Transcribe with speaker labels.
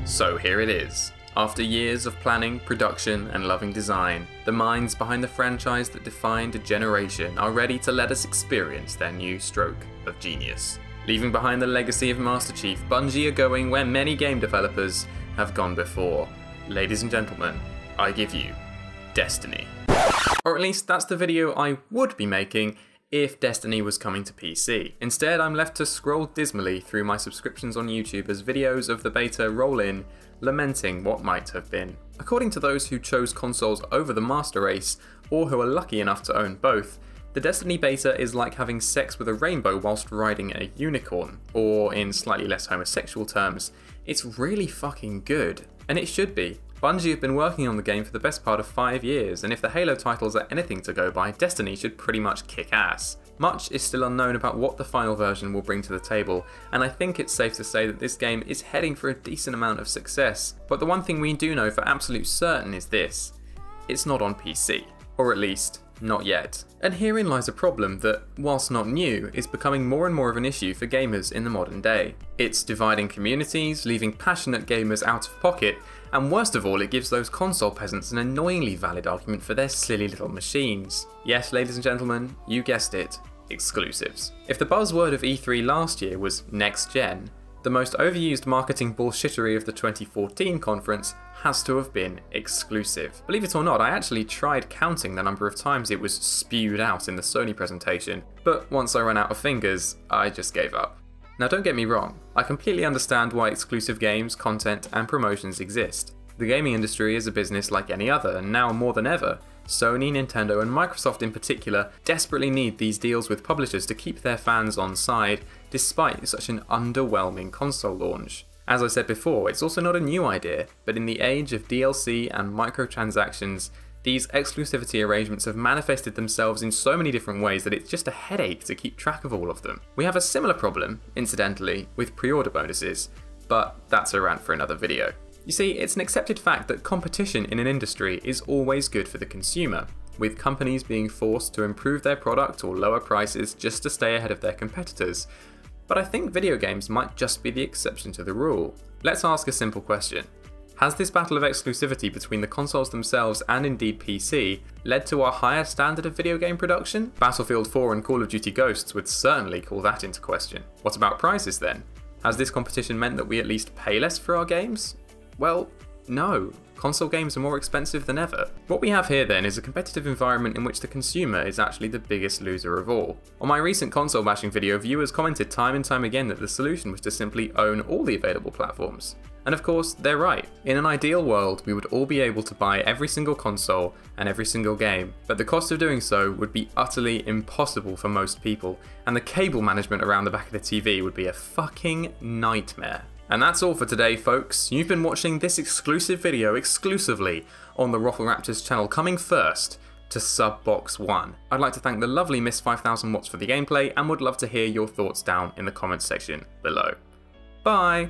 Speaker 1: So here it is. After years of planning, production, and loving design, the minds behind the franchise that defined a generation are ready to let us experience their new stroke of genius. Leaving behind the legacy of Master Chief, Bungie are going where many game developers have gone before. Ladies and gentlemen, I give you Destiny. Or at least that's the video I would be making if Destiny was coming to PC. Instead, I'm left to scroll dismally through my subscriptions on YouTube as videos of the beta roll in, lamenting what might have been. According to those who chose consoles over the Master Race, or who are lucky enough to own both, the Destiny beta is like having sex with a rainbow whilst riding a unicorn, or in slightly less homosexual terms, it's really fucking good. And it should be. Bungie have been working on the game for the best part of 5 years, and if the Halo titles are anything to go by, Destiny should pretty much kick ass. Much is still unknown about what the final version will bring to the table, and I think it's safe to say that this game is heading for a decent amount of success. But the one thing we do know for absolute certain is this: it's not on PC. Or at least, not yet. And herein lies a problem that, whilst not new, is becoming more and more of an issue for gamers in the modern day. It's dividing communities, leaving passionate gamers out of pocket, and worst of all, it gives those console peasants an annoyingly valid argument for their silly little machines. Yes, ladies and gentlemen, you guessed it, exclusives. If the buzzword of E3 last year was next gen, the most overused marketing bullshittery of the 2014 conference has to have been exclusive. Believe it or not, I actually tried counting the number of times it was spewed out in the Sony presentation, but once I ran out of fingers, I just gave up. Now don't get me wrong, I completely understand why exclusive games, content, and promotions exist. The gaming industry is a business like any other, and now more than ever, Sony, Nintendo, and Microsoft in particular desperately need these deals with publishers to keep their fans on side, despite such an underwhelming console launch. As I said before, it's also not a new idea, but in the age of DLC and microtransactions, these exclusivity arrangements have manifested themselves in so many different ways that it's just a headache to keep track of all of them. We have a similar problem, incidentally, with pre-order bonuses, but that's a rant for another video. You see, it's an accepted fact that competition in an industry is always good for the consumer, with companies being forced to improve their product or lower prices just to stay ahead of their competitors. But I think video games might just be the exception to the rule. Let's ask a simple question. Has this battle of exclusivity between the consoles themselves and indeed PC led to a higher standard of video game production? Battlefield 4 and Call of Duty Ghosts would certainly call that into question. What about prices then? Has this competition meant that we at least pay less for our games? Well, no. Console games are more expensive than ever. What we have here then is a competitive environment in which the consumer is actually the biggest loser of all. On my recent console bashing video, viewers commented time and time again that the solution was to simply own all the available platforms. And of course, they're right. In an ideal world, we would all be able to buy every single console and every single game, but the cost of doing so would be utterly impossible for most people, and the cable management around the back of the TV would be a fucking nightmare. And that's all for today, folks. You've been watching this exclusive video exclusively on the TheRoflRaptor's channel, coming first to Sub Box 1. I'd like to thank the lovely Miss 5000 Watts for the gameplay, and would love to hear your thoughts down in the comments section below. Bye!